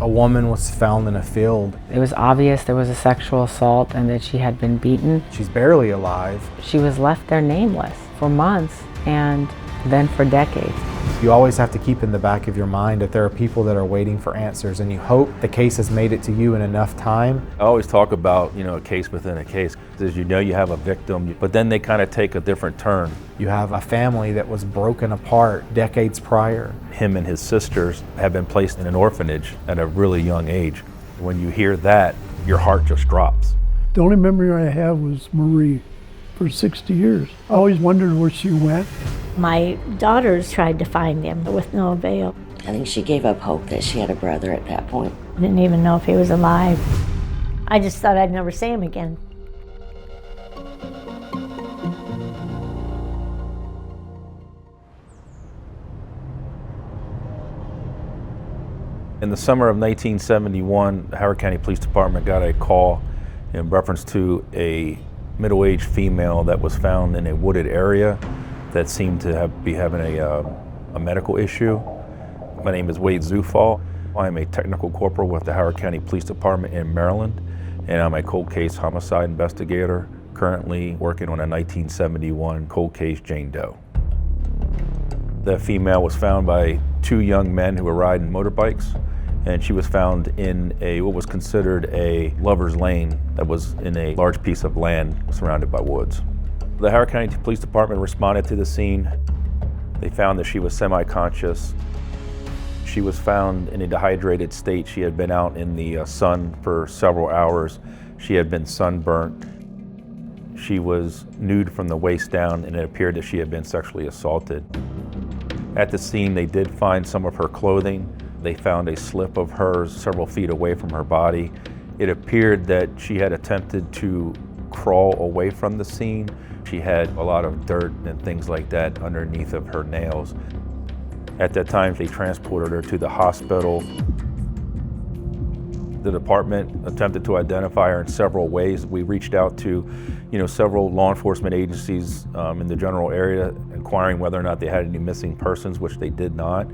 A woman was found in a field. It was obvious there was a sexual assault and that she had been beaten. She's barely alive. She was left there nameless for months and then for decades. You always have to keep in the back of your mind that there are people that are waiting for answers, and you hope the case has made it to you in enough time. I always talk about, a case within a case. As you have a victim, but then they kind of take a different turn. You have a family that was broken apart decades prior. Him and his sisters have been placed in an orphanage at a really young age. When you hear that, your heart just drops. The only memory I have was Marie for 60 years. I always wondered where she went. My daughters tried to find him with no avail. I think she gave up hope that she had a brother at that point. Didn't even know if he was alive. I just thought I'd never see him again. In the summer of 1971, the Howard County Police Department got a call in reference to a middle-aged female that was found in a wooded area that seemed to be having a medical issue. My name is Wade Zufall. I'm a technical corporal with the Howard County Police Department in Maryland, and I'm a cold case homicide investigator, currently working on a 1971 cold case Jane Doe. The female was found by two young men who were riding motorbikes, and she was found in what was considered a lover's lane that was in a large piece of land surrounded by woods. The Howard County Police Department responded to the scene. They found that she was semi-conscious. She was found in a dehydrated state. She had been out in the sun for several hours. She had been sunburnt. She was nude from the waist down, and it appeared that she had been sexually assaulted. At the scene, they did find some of her clothing. They found a slip of hers several feet away from her body. It appeared that she had attempted to crawl away from the scene. She had a lot of dirt and things like that underneath of her nails. At that time, they transported her to the hospital. The department attempted to identify her in several ways. We reached out to, several law enforcement agencies in the general area, inquiring whether or not they had any missing persons, which they did not.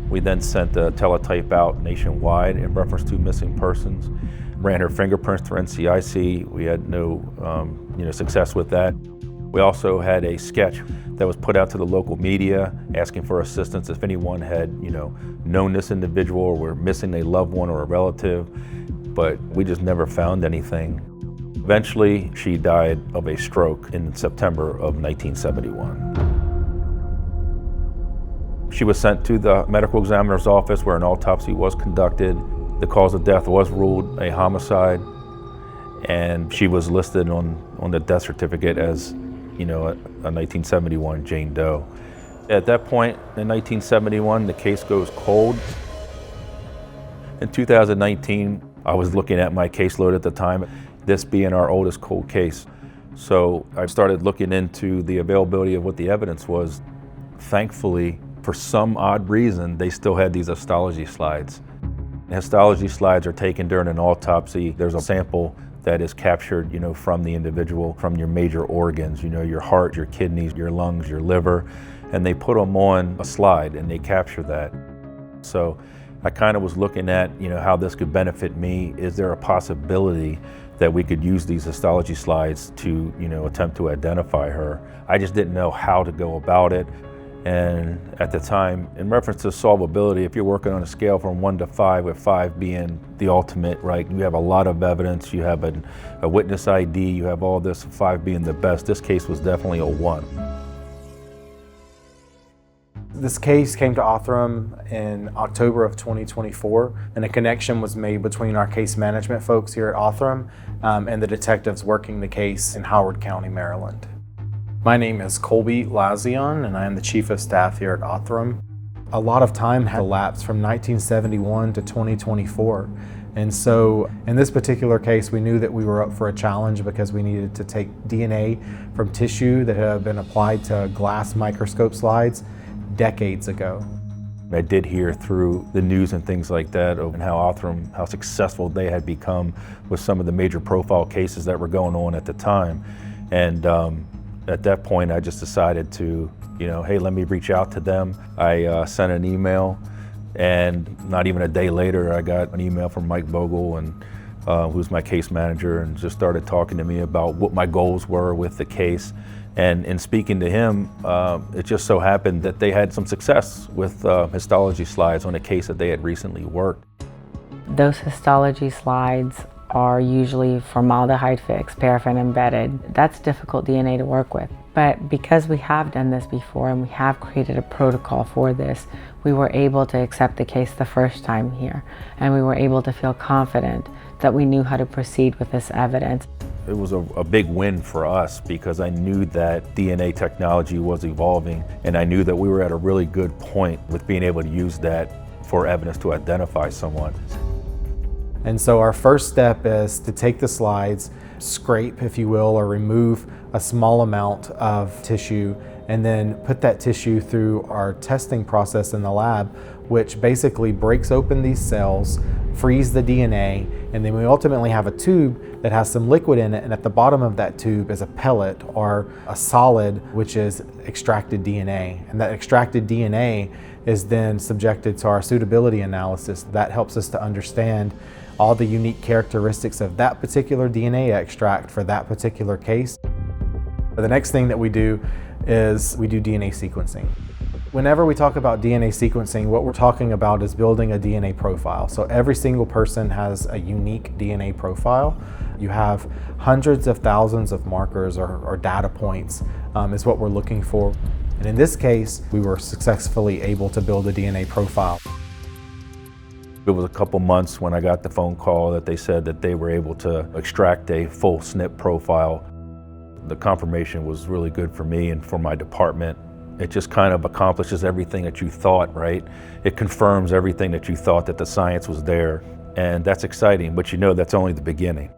We then sent a teletype out nationwide in reference to missing persons. Ran her fingerprints through NCIC. We had no, success with that. We also had a sketch that was put out to the local media asking for assistance if anyone had, known this individual or were missing a loved one or a relative, but we just never found anything. Eventually, she died of a stroke in September of 1971. She was sent to the medical examiner's office where an autopsy was conducted. The cause of death was ruled a homicide, and she was listed on the death certificate as, a 1971 Jane Doe. At that point in 1971, the case goes cold. In 2019, I was looking at my caseload at the time, this being our oldest cold case. So I started looking into the availability of what the evidence was. Thankfully, for some odd reason, they still had these histology slides. Histology slides are taken during an autopsy. There's a sample that is captured, from the individual, from your major organs, your heart, your kidneys, your lungs, your liver, and they put them on a slide and they capture that. So I kind of was looking at, how this could benefit me. Is there a possibility that we could use these histology slides to, attempt to identify her? I just didn't know how to go about it. And at the time, in reference to solvability, if you're working on a scale from 1 to 5, with 5 being the ultimate, right? You have a lot of evidence, you have a witness ID, you have all this, 5 being the best. This case was definitely a 1. This case came to Othram in October of 2024, and a connection was made between our case management folks here at Othram and the detectives working the case in Howard County, Maryland. My name is Colby Lazion, and I am the Chief of Staff here at Othram. A lot of time had elapsed from 1971 to 2024. And so in this particular case, we knew that we were up for a challenge because we needed to take DNA from tissue that had been applied to glass microscope slides decades ago. I did hear through the news and things like that of how Othram, how successful they had become with some of the major profile cases that were going on at the time. And at that point, I just decided to, hey, let me reach out to them. I sent an email And not even a day later, I got an email from Mike Bogle, and who's my case manager, and just started talking to me about what my goals were with the case. And in speaking to him, it just so happened that they had some success with histology slides on a case that they had recently worked. Those histology slides are usually formaldehyde fixed, paraffin embedded. That's difficult DNA to work with. But because we have done this before and we have created a protocol for this, we were able to accept the case the first time here, and we were able to feel confident that we knew how to proceed with this evidence. It was a big win for us because I knew that DNA technology was evolving, and I knew that we were at a really good point with being able to use that for evidence to identify someone. And so our first step is to take the slides, scrape, if you will, or remove a small amount of tissue, and then put that tissue through our testing process in the lab, which basically breaks open these cells, frees the DNA, and then we ultimately have a tube that has some liquid in it, and at the bottom of that tube is a pellet or a solid, which is extracted DNA. And that extracted DNA is then subjected to our suitability analysis. That helps us to understand all the unique characteristics of that particular DNA extract for that particular case. The next thing that we do is we do DNA sequencing. Whenever we talk about DNA sequencing, what we're talking about is building a DNA profile. So every single person has a unique DNA profile. You have hundreds of thousands of markers or data points is what we're looking for. And in this case, we were successfully able to build a DNA profile. It was a couple months when I got the phone call that they said that they were able to extract a full SNP profile. The confirmation was really good for me and for my department. It just kind of accomplishes everything that you thought, right? It confirms everything that you thought, that the science was there, and that's exciting, but you know that's only the beginning.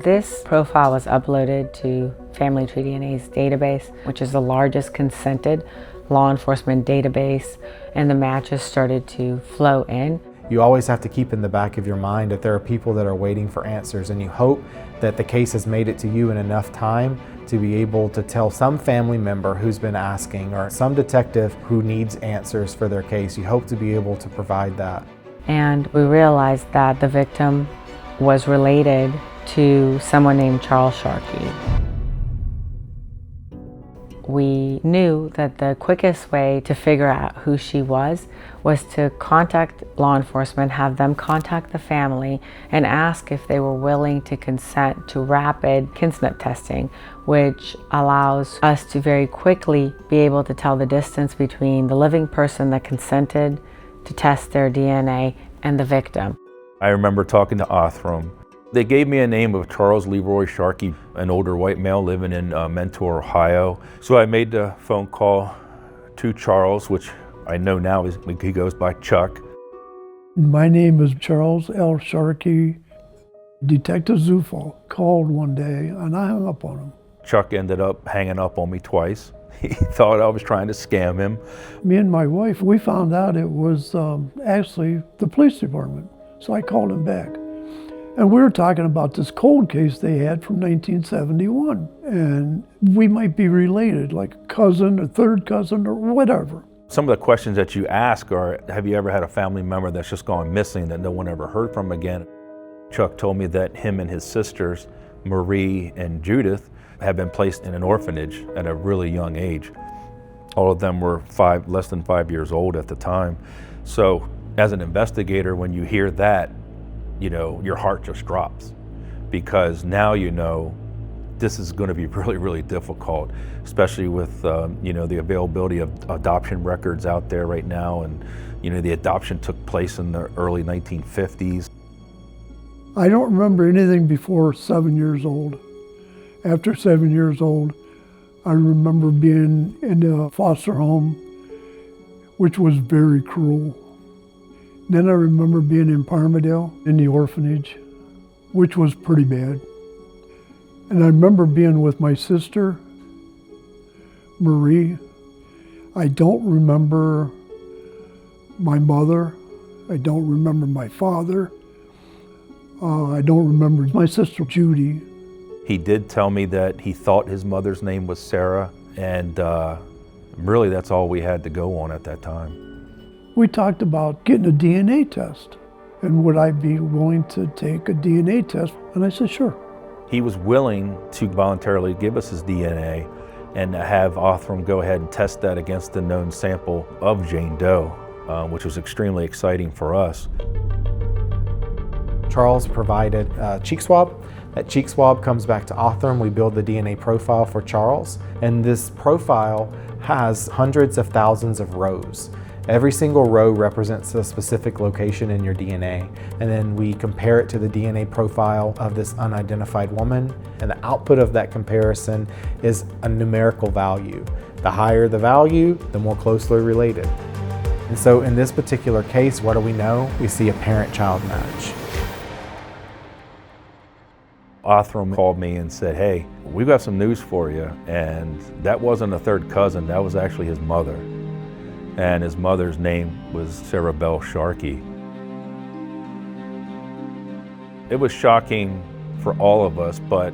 This profile was uploaded to Family Tree DNA's database, which is the largest consented law enforcement database, and the matches started to flow in. You always have to keep in the back of your mind that there are people that are waiting for answers, and you hope that the case has made it to you in enough time to be able to tell some family member who's been asking, or some detective who needs answers for their case. You hope to be able to provide that. And we realized that the victim was related to someone named Charles Sharkey. We knew that the quickest way to figure out who she was to contact law enforcement, have them contact the family, and ask if they were willing to consent to rapid KINSNP testing, which allows us to very quickly be able to tell the distance between the living person that consented to test their DNA and the victim. I remember talking to Othram. They gave me a name of Charles Leroy Sharkey, an older white male living in Mentor, Ohio. So I made the phone call to Charles, which I know now he goes by Chuck. My name is Charles L. Sharkey. Detective Zufall called one day and I hung up on him. Chuck ended up hanging up on me twice. He thought I was trying to scam him. Me and my wife, we found out it was actually the police department. So I called him back. And we were talking about this cold case they had from 1971. And we might be related, like a cousin, a third cousin, or whatever. Some of the questions that you ask are, have you ever had a family member that's just gone missing that no one ever heard from again? Chuck told me that him and his sisters, Marie and Judith, have been placed in an orphanage at a really young age. All of them were less than 5 years old at the time. So as an investigator, when you hear that, you know, your heart just drops, because now you know this is going to be really, really difficult, especially with you know, the availability of adoption records out there right now, and you know, the adoption took place in the early 1950s. I don't remember anything before 7 years old. After 7 years old, I remember being in a foster home, which was very cruel. Then I remember being in Parmadale in the orphanage, which was pretty bad. And I remember being with my sister, Marie. I don't remember my mother. I don't remember my father. I don't remember my sister, Judy. He did tell me that he thought his mother's name was Sarah, and really that's all we had to go on at that time. We talked about getting a DNA test, and would I be willing to take a DNA test? And I said, sure. He was willing to voluntarily give us his DNA and have Othram go ahead and test that against the known sample of Jane Doe, which was extremely exciting for us. Charles provided a cheek swab. That cheek swab comes back to Othram. We build the DNA profile for Charles, and this profile has hundreds of thousands of rows. Every single row represents a specific location in your DNA, and then we compare it to the DNA profile of this unidentified woman, and the output of that comparison is a numerical value. The higher the value, the more closely related. And so in this particular case, what do we know? We see a parent-child match. Othram called me and said, hey, we've got some news for you, and that wasn't a third cousin, that was actually his mother. And his mother's name was Sarah Bell Sharkey. It was shocking for all of us, but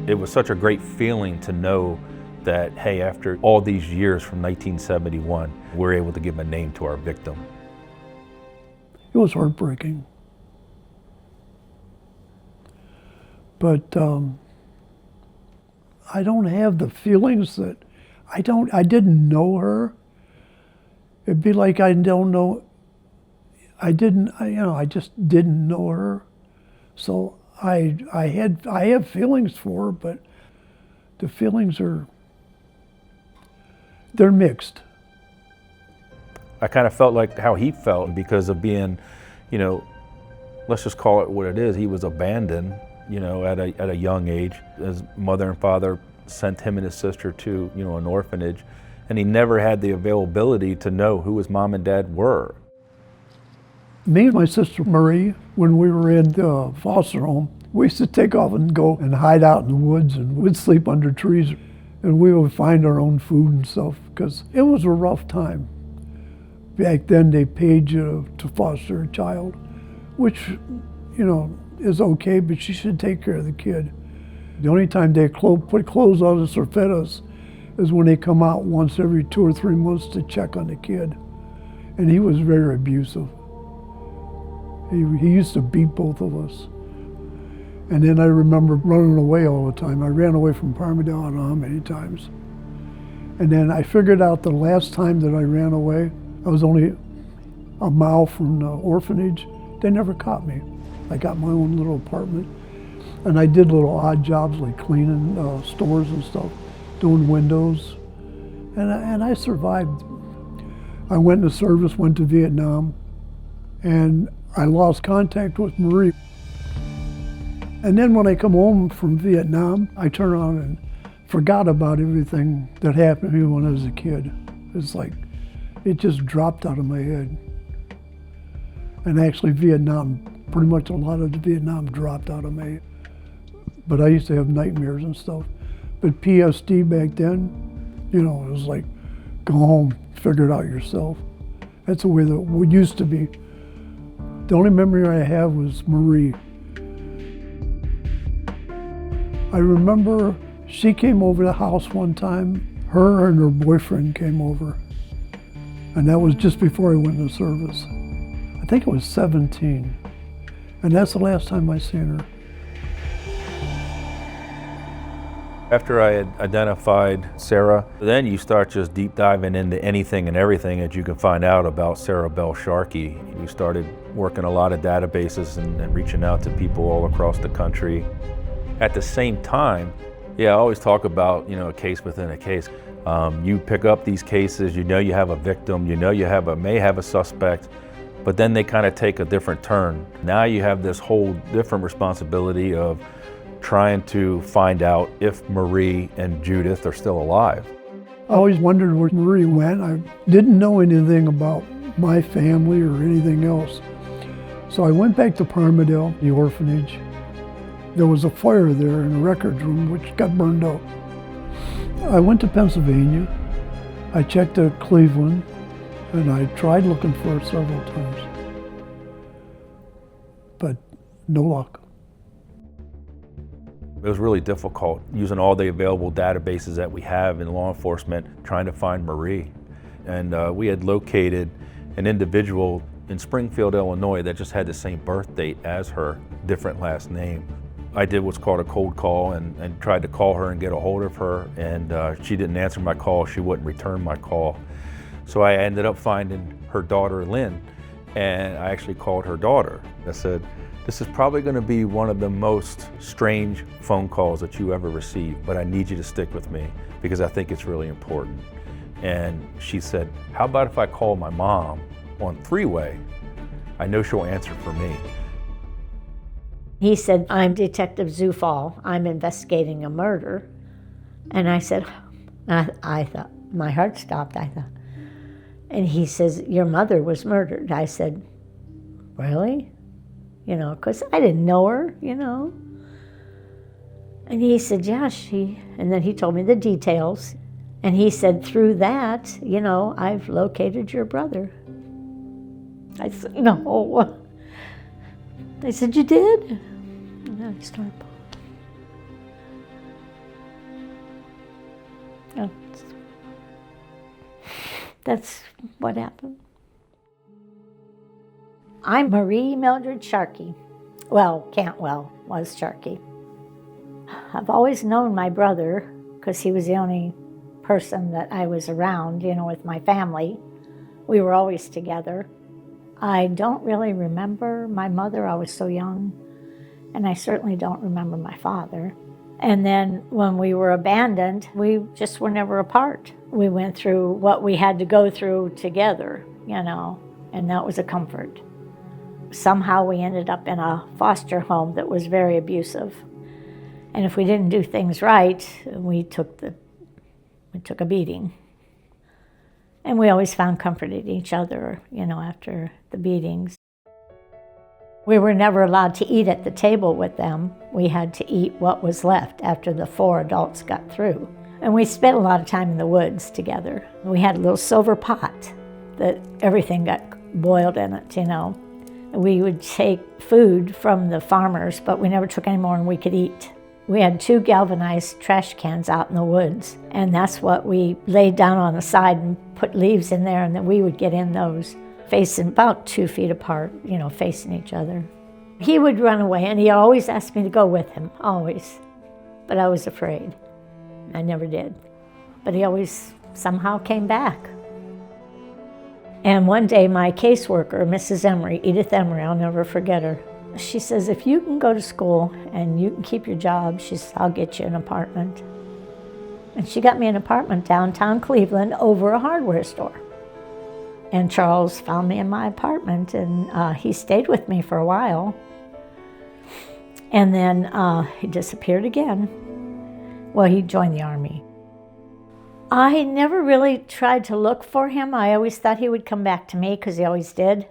it was such a great feeling to know that, hey, after all these years from 1971, we're able to give a name to our victim. It was heartbreaking. But I don't have the feelings that, I didn't know her. It'd be like I don't know, I just didn't know her. So I have feelings for her, but the feelings they're mixed. I kind of felt like how he felt because of being, let's just call it what it is. He was abandoned, at a young age. His mother and father sent him and his sister to, an orphanage, and he never had the availability to know who his mom and dad were. Me and my sister Marie, when we were in the foster home, we used to take off and go and hide out in the woods, and we'd sleep under trees, and we would find our own food and stuff, because it was a rough time. Back then they paid you to foster a child, which, is okay, but you should take care of the kid. The only time they put clothes on us or fed us is when they come out once every 2 or 3 months to check on the kid. And he was very abusive. He used to beat both of us. And then I remember running away all the time. I ran away from Parmadale, I don't know how many times. And then I figured out the last time that I ran away, I was only a mile from the orphanage. They never caught me. I got my own little apartment. And I did little odd jobs like cleaning stores and stuff, doing windows. And I survived. I went into service, went to Vietnam, and I lost contact with Marie. And then when I come home from Vietnam, I turn around and forgot about everything that happened to me when I was a kid. It's like, it just dropped out of my head. And actually Vietnam, pretty much a lot of the Vietnam dropped out of me. But I used to have nightmares and stuff. But PSD back then, it was like, go home, figure it out yourself. That's the way that it used to be. The only memory I have was Marie. I remember she came over the house one time. Her and her boyfriend came over. And that was just before I went into service. I think it was 17. And that's the last time I seen her. After I had identified Sarah, then you start just deep diving into anything and everything that you can find out about Sarah Bell Sharkey. We started working a lot of databases and reaching out to people all across the country. At the same time, I always talk about, a case within a case. You pick up these cases, you have a victim, you may have a suspect, but then they kind of take a different turn. Now you have this whole different responsibility of trying to find out if Marie and Judith are still alive. I always wondered where Marie went. I didn't know anything about my family or anything else. So I went back to Parmadale, the orphanage. There was a fire there in the records room which got burned out. I went to Pennsylvania. I checked to Cleveland, and I tried looking for her several times. But no luck. It was really difficult using all the available databases that we have in law enforcement trying to find Marie. And we had located an individual in Springfield, Illinois that just had the same birth date as her, different last name. I did what's called a cold call and tried to call her and get a hold of her, and she didn't answer my call. She wouldn't return my call. So I ended up finding her daughter, Lynn, and I actually called her daughter. I said, "This is probably going to be one of the most strange phone calls that you ever received, but I need you to stick with me because I think it's really important." And she said, "How about if I call my mom on three-way? I know she'll answer for me." He said, "I'm Detective Zufall. I'm investigating a murder." And I said, I thought, my heart stopped, I thought. And he says, "Your mother was murdered." I said, "Really?" You know, because I didn't know her, you know. And he said, "Yeah, and then he told me the details. And he said, "Through that, you know, I've located your brother." I said, "No." I said, "You did?" And I started. Oh, that's what happened. I'm Marie Mildred Sharkey. Well, Cantwell was Sharkey. I've always known my brother because he was the only person that I was around, you know, with my family. We were always together. I don't really remember my mother. I was so young. And I certainly don't remember my father. And then when we were abandoned, we just were never apart. We went through what we had to go through together, you know, and that was a comfort. Somehow we ended up in a foster home that was very abusive. And if we didn't do things right, we took a beating. And we always found comfort in each other, you know, after the beatings. We were never allowed to eat at the table with them. We had to eat what was left after the 4 adults got through. And we spent a lot of time in the woods together. We had a little silver pot that everything got boiled in it, you know. We would take food from the farmers, but we never took any more than we could eat. We had 2 galvanized trash cans out in the woods, and that's what we laid down on the side and put leaves in there, and then we would get in those, facing about 2 feet apart, you know, facing each other. He would run away, and he always asked me to go with him, always. But I was afraid. I never did. But he always somehow came back. And one day my caseworker, Mrs. Emery, Edith Emery, I'll never forget her, she says, "If you can go to school and you can keep your job," she says, "I'll get you an apartment." And she got me an apartment downtown Cleveland over a hardware store. And Charles found me in my apartment, and he stayed with me for a while. And then he disappeared again. Well, he joined the Army. I never really tried to look for him. I always thought he would come back to me because he always did.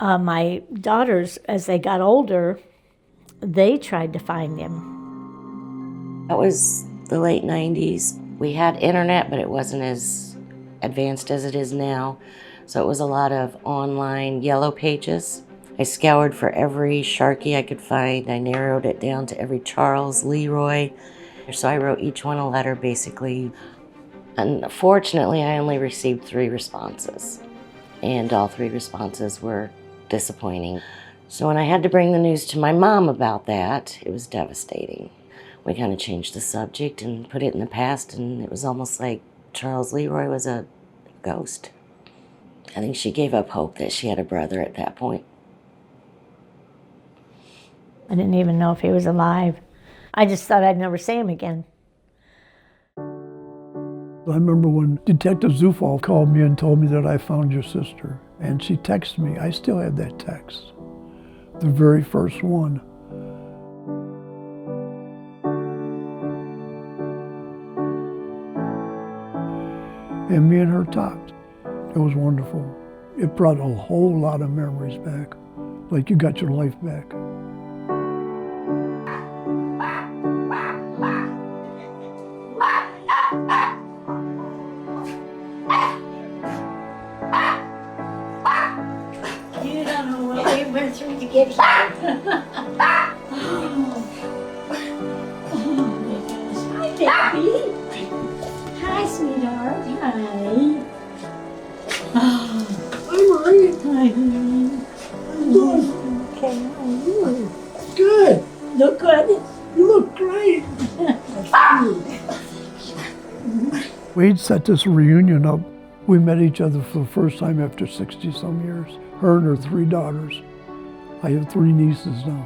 My daughters, as they got older, they tried to find him. That was the late 90s. We had internet, but it wasn't as advanced as it is now. So it was a lot of online yellow pages. I scoured for every Sharkey I could find. I narrowed it down to every Charles, Leroy. So I wrote each one a letter, basically. Unfortunately, I only received 3 responses. And all 3 responses were disappointing. So when I had to bring the news to my mom about that, it was devastating. We kind of changed the subject and put it in the past, and it was almost like Charles Leroy was a ghost. I think she gave up hope that she had a brother at that point. I didn't even know if he was alive. I just thought I'd never see him again. I remember when Detective Zufall called me and told me that I found your sister. And she texted me. I still have that text. The very first one. And me and her talked. It was wonderful. It brought a whole lot of memories back. Like you got your life back. You don't know what we went through to get here. Hi, baby. Hi, sweetheart. Hi. Hi, Marie. Good. Look good. You look great. We'd set this reunion up. We met each other for the first time after 60-some years. Her and her 3 daughters. I have 3 nieces now.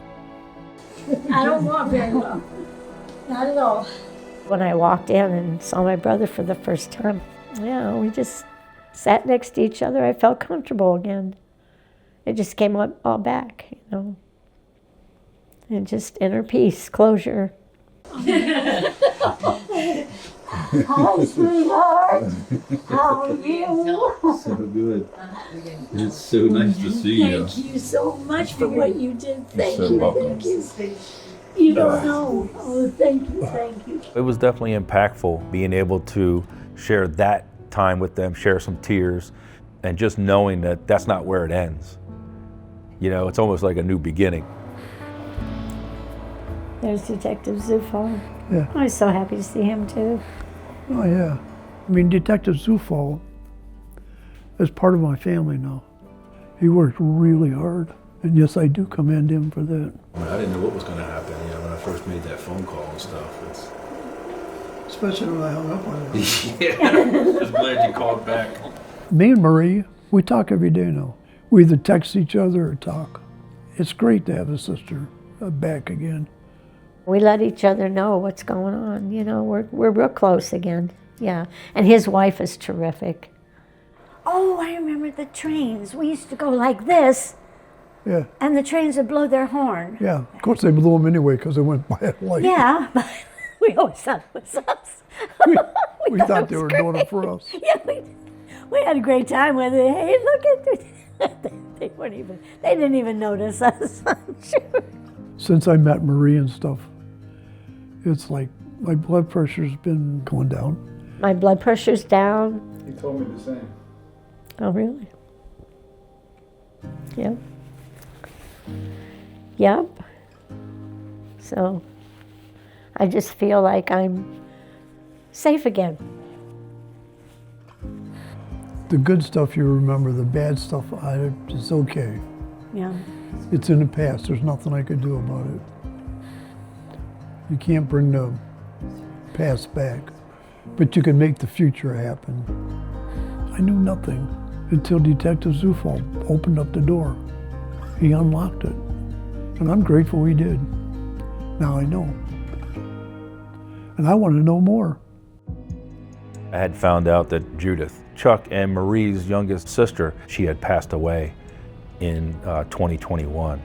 I don't walk very well. Not at all. When I walked in and saw my brother for the first time, yeah, we just sat next to each other. I felt comfortable again. It just came all back, you know. And just inner peace, closure. Hi, sweetheart. How are you? So good. It's so nice to see you. Thank you so much for what you did. Thank so you. welcome. Thank you. You don't know. Oh, thank you. Thank you. It was definitely impactful being able to share that time with them, share some tears, and just knowing that that's not where it ends. You know, it's almost like a new beginning. There's Detective Zufo. Yeah. I was so happy to see him too. Oh, yeah. I mean, Detective Zufo is part of my family now. He worked really hard. And yes, I do commend him for that. I didn't know what was going to happen, you know, when I first made that phone call and stuff. Especially when I hung up on him. Yeah, just glad you called back. Me and Marie, we talk every day now. We either text each other or talk. It's great to have a sister back again. We let each other know what's going on. You know, we're real close again. Yeah, and his wife is terrific. Oh, I remember the trains. We used to go like this, Yeah, and the trains would blow their horn. yeah. Of course, they blew him anyway because they went by at light. Yeah, but we always thought it was us. We thought they were doing it for us. Yeah, we had a great time with it. Hey, look at this. They didn't even notice us, I'm sure. Since I met Marie and stuff, it's like my blood pressure's been going down. My blood pressure's down. He told me the same. Oh, really? Yep. Yep. So I just feel like I'm safe again. The good stuff you remember, the bad stuff, it's okay. Yeah. It's in the past. There's nothing I could do about it. You can't bring the past back, but you can make the future happen. I knew nothing until Detective Zufo opened up the door. He unlocked it, and I'm grateful he did. Now I know, and I want to know more. I had found out that Judith, Chuck and Marie's youngest sister, she had passed away in 2021.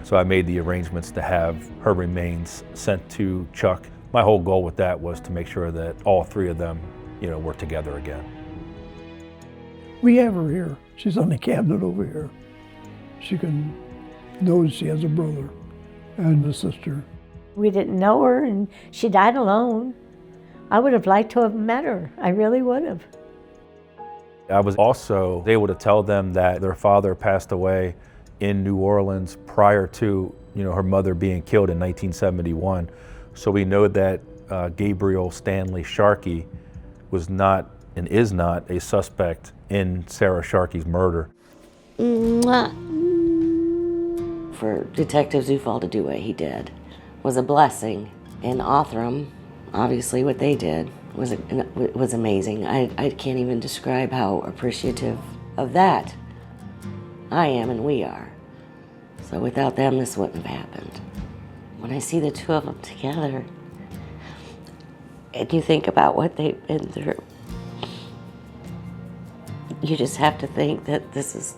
So I made the arrangements to have her remains sent to Chuck. My whole goal with that was to make sure that all 3 of them, you know, were together again. We have her here. She's on the cabinet over here. She can know she has a brother and a sister. We didn't know her, and she died alone. I would have liked to have met her. I really would have. I was also able to tell them that their father passed away in New Orleans prior to, you know, her mother being killed in 1971. So we know that Gabriel Stanley Sharkey was not and is not a suspect in Sarah Sharkey's murder. For Detective Zufall to do what he did was a blessing. And Othram, obviously what they did was amazing. I can't even describe how appreciative of that I am and we are. So without them, this wouldn't have happened. When I see the 2 of them together, and you think about what they've been through, you just have to think that this is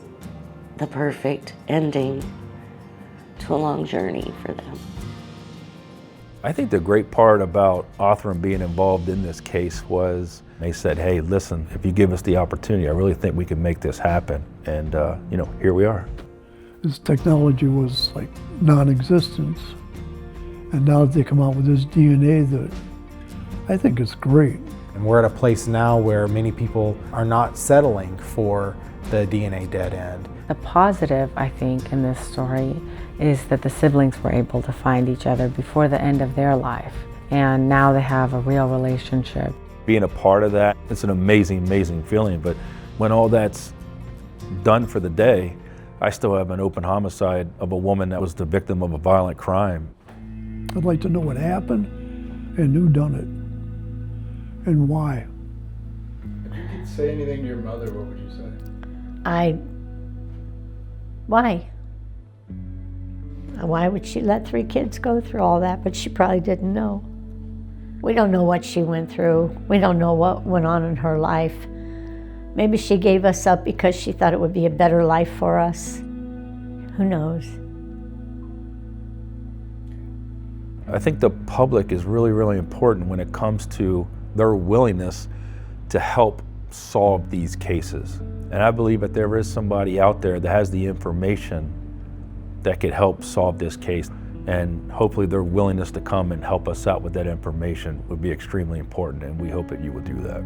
the perfect ending to a long journey for them. I think the great part about Othram being involved in this case was they said, hey, listen, if you give us the opportunity, I really think we can make this happen. And, you know, here we are. This technology was like non-existent. And now that they come out with this DNA, that I think it's great. And we're at a place now where many people are not settling for the DNA dead end. The positive, I think, in this story is that the siblings were able to find each other before the end of their life. And now they have a real relationship. Being a part of that, it's an amazing, amazing feeling. But when all that's done for the day, I still have an open homicide of a woman that was the victim of a violent crime. I'd like to know what happened and who done it and why. If you could say anything to your mother, what would you say? Why? Why would she let 3 kids go through all that? But she probably didn't know. We don't know what she went through. We don't know what went on in her life. Maybe she gave us up because she thought it would be a better life for us. Who knows? I think the public is really, really important when it comes to their willingness to help solve these cases. And I believe that there is somebody out there that has the information that could help solve this case. And hopefully their willingness to come and help us out with that information would be extremely important, and we hope that you would do that.